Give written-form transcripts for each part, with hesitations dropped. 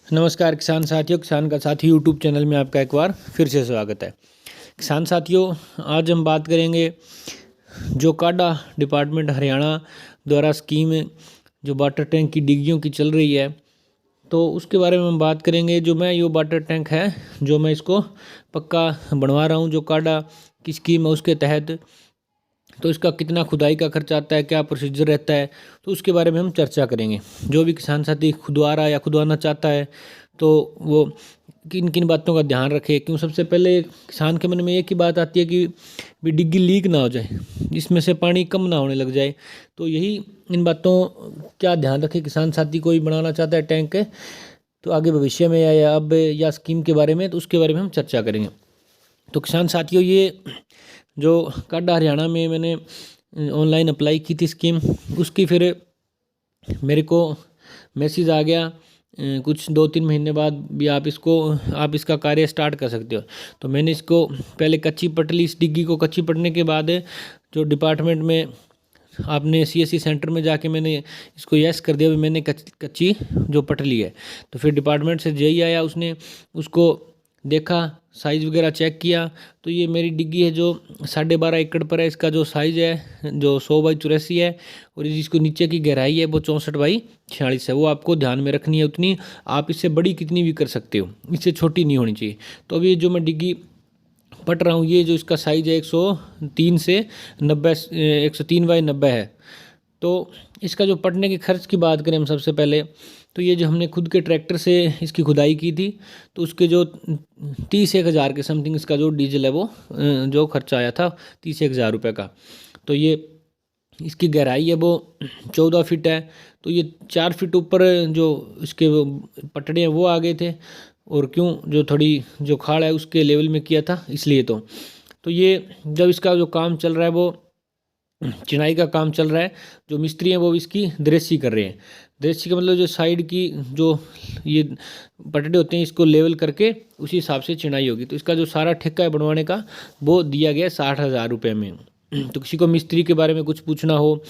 नमस्कार किसान साथियों, किसान का साथी यूट्यूब चैनल में आपका एक बार फिर से स्वागत है। किसान साथियों, आज हम बात करेंगे जो काडा डिपार्टमेंट हरियाणा द्वारा स्कीम जो वाटर टैंक की डिग्गियों की चल रही है, तो उसके बारे में हम बात करेंगे। जो मैं ये वाटर टैंक है जो मैं इसको पक्का बनवा रहा हूँ, जो काडा की स्कीम है उसके तहत, तो इसका कितना खुदाई का खर्चा आता है, क्या प्रोसीजर रहता है, तो उसके बारे में हम चर्चा करेंगे। जो भी किसान साथी खुदवा रहा है या खुदवाना चाहता है तो वो किन किन बातों का ध्यान रखे। क्यों, सबसे पहले किसान के मन में एक ही बात आती है कि भी डिग्गी लीक ना हो जाए, इसमें से पानी कम ना होने लग जाए। तो यही इन बातों क्या ध्यान रखे किसान साथी कोई बनाना चाहता है टैंक, तो आगे भविष्य में या अब या स्कीम के बारे में, तो उसके बारे में हम चर्चा करेंगे। तो किसान साथियों, ये जो काडा हरियाणा में मैंने ऑनलाइन अप्लाई की थी स्कीम, उसकी फिर मेरे को मैसेज आ गया कुछ 2-3 महीने बाद भी आप इसका कार्य स्टार्ट कर सकते हो। तो मैंने इसको पहले कच्ची पटली, इस डिग्गी को कच्ची पटने के बाद जो डिपार्टमेंट में आपने CSC सेंटर में जाके मैंने इसको यस कर दिया, भी मैंने कच्ची जो पटली है। तो फिर डिपार्टमेंट से जेई आया, उसने उसको देखा, साइज़ वगैरह चेक किया। तो ये मेरी डिग्गी है जो 12.5 एकड़ पर है। इसका जो साइज़ है जो 100x84 है, और जिसको नीचे की गहराई है वो 64x46 है। वो आपको ध्यान में रखनी है उतनी। आप इससे बड़ी कितनी भी कर सकते हो, इससे छोटी नहीं होनी चाहिए। तो अभी जो मैं डिग्गी पट रहा हूँ, ये जो इसका साइज़ है 103 से 90, 103x90 है। तो इसका जो पटने के खर्च की बात करें हम सबसे पहले, तो ये जो हमने खुद के ट्रैक्टर से इसकी खुदाई की थी, तो उसके जो 30,000 के समथिंग इसका जो डीजल है वो जो खर्चा आया था 30,000 रुपये का। तो ये इसकी गहराई है वो 14 फीट है। तो ये 4 फीट ऊपर जो इसके पटड़े हैं वो आ गए थे, और क्यों जो थोड़ी जो खाड़ है उसके लेवल में किया था इसलिए। तो ये जब इसका जो काम चल रहा है वो चिनाई का काम चल रहा है, जो मिस्त्री हैं वो इसकी दृश्य कर रहे हैं। दृश्य का मतलब जो साइड की जो ये पटड़े होते हैं इसको लेवल करके उसी हिसाब से चिनाई होगी। तो इसका जो सारा ठेका है बनवाने का वो दिया गया 60,000 रुपये में। तो किसी को मिस्त्री के बारे में कुछ पूछना हो,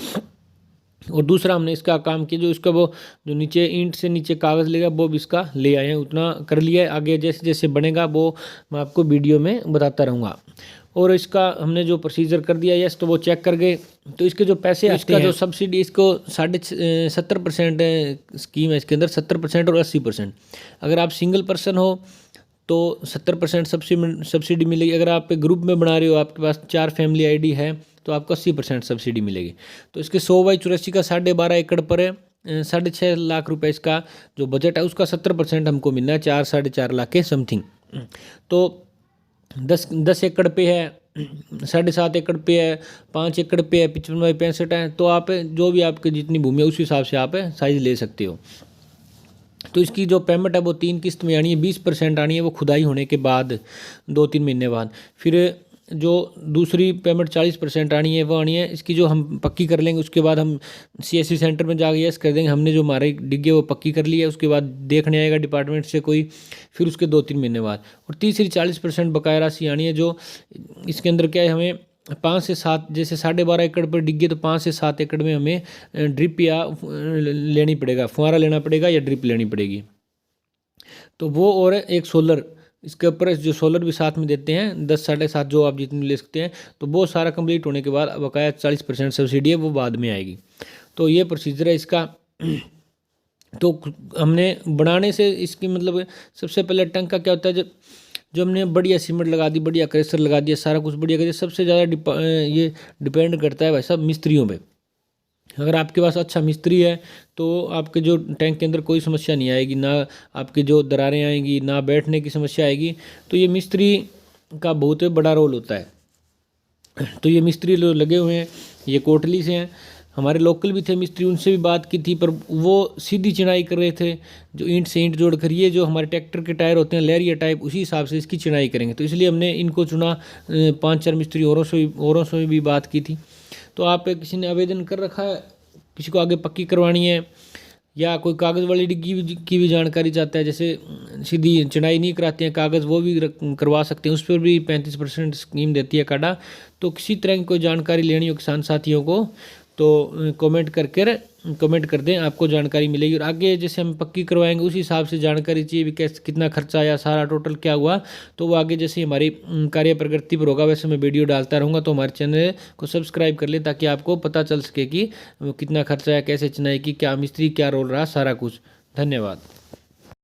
और दूसरा हमने इसका काम किया, जो इसका वो जो नीचे ईंट से नीचे कागज़ लेगा वो भी इसका ले आए हैं, उतना कर लिया है। आगे जैसे जैसे बनेगा वो मैं आपको वीडियो में बताता रहूँगा। और इसका हमने जो प्रोसीजर कर दिया यस, तो वो चेक कर गए। तो इसके जो पैसे आते हैं, जो सब्सिडी, इसको 70% स्कीम है इसके अंदर, 70% और 80%। अगर आप सिंगल पर्सन हो तो 70% सब्सिडी मिलेगी। अगर आप ग्रुप में बना रहे हो, आपके पास 4 फैमिली ID है, तो आपको 80% सब्सिडी मिलेगी। तो इसके 100x84 का 12.5 एकड़ पर है, 6.5 लाख रुपए इसका जो बजट है, उसका 70% हमको मिलना है, 4-4.5 लाख के समथिंग। तो 10 एकड़ पे है, 7.5 एकड़ पे है, 5 एकड़ पे है, 55x65 है। तो आप जो भी आपकी जितनी भूमि है उस हिसाब से आप साइज ले सकते हो। तो इसकी जो पेमेंट है वो 3 किस्त में आनी है। 20% आनी है वो खुदाई होने के बाद, 2-3 महीने बाद। फिर जो दूसरी पेमेंट 40% आनी है वो आनी है इसकी, जो हम पक्की कर लेंगे उसके बाद हम CSC सेंटर में जाकर यस कर देंगे, हमने जो हमारे डिग्गे वो पक्की कर ली है। उसके बाद देखने आएगा डिपार्टमेंट से कोई, फिर उसके 2-3 महीने बाद। और तीसरी 40% बकाया राशि आनी है, जो इसके अंदर क्या है, हमें 5 से 7, जैसे 12.5 एकड़ पर डिग्गे, तो 5 से 7 एकड़ में हमें ड्रिप या लेनी पड़ेगा, फुहारा लेना पड़ेगा या ड्रिप लेनी पड़ेगी। तो वो, और एक सोलर इसके ऊपर, जो सोलर भी साथ में देते हैं 10, 7.5 जो आप जितने ले सकते हैं। तो वो सारा कंप्लीट होने के बाद बकाया 40% सब्सिडी है वो बाद में आएगी। तो ये प्रोसीजर है इसका। तो हमने बनाने से इसकी मतलब सबसे पहले टंक का क्या होता है, जो हमने बढ़िया सीमेंट लगा दी, बढ़िया क्रेशर लगा दिया, सारा कुछ बढ़िया कर दिया। सबसे ज़्यादा ये डिपेंड करता है भाई साहब मिस्त्रियों पे। अगर आपके पास अच्छा मिस्त्री है तो आपके जो टैंक के अंदर कोई समस्या नहीं आएगी, ना आपकी जो दरारें आएंगी, ना बैठने की समस्या आएगी। तो ये मिस्त्री का बहुत बड़ा रोल होता है। तो ये मिस्त्री लोग लगे हुए हैं, ये कोटली से हैं, हमारे लोकल भी थे मिस्त्री, उनसे भी बात की थी, पर वो सीधी चिनाई कर रहे थे, जो ईंट से ईंट जोड़ कर। ये जो हमारे ट्रैक्टर के टायर होते हैं लहरिया टाइप, उसी हिसाब से इसकी चिनाई करेंगे। तो इसलिए हमने इनको चुना। 5-4 मिस्त्री औरों से भी बात की थी। तो आप किसी ने आवेदन कर रखा है, किसी को आगे पक्की करवानी है, या कोई कागज़ वाली डिग्गी की भी जानकारी चाहता है, जैसे सीधी चिनाई नहीं कराते हैं कागज़, वो भी करवा सकते हैं। उस पर भी 35% स्कीम देती है काडा। तो किसी तरह की कोई जानकारी लेनी हो किसान साथियों को, तो कमेंट कर दें, आपको जानकारी मिलेगी। और आगे जैसे हम पक्की करवाएंगे उसी हिसाब से जानकारी चाहिए भी कैसे कितना खर्चा आया, सारा टोटल क्या हुआ, तो वो आगे जैसे हमारी कार्य प्रगति पर होगा वैसे मैं वीडियो डालता रहूँगा। तो हमारे चैनल को सब्सक्राइब कर लें ताकि आपको पता चल सके कि कितना खर्चा आया, कैसे चिनाई की, क्या मिस्त्री क्या रोल रहा, सारा कुछ। धन्यवाद।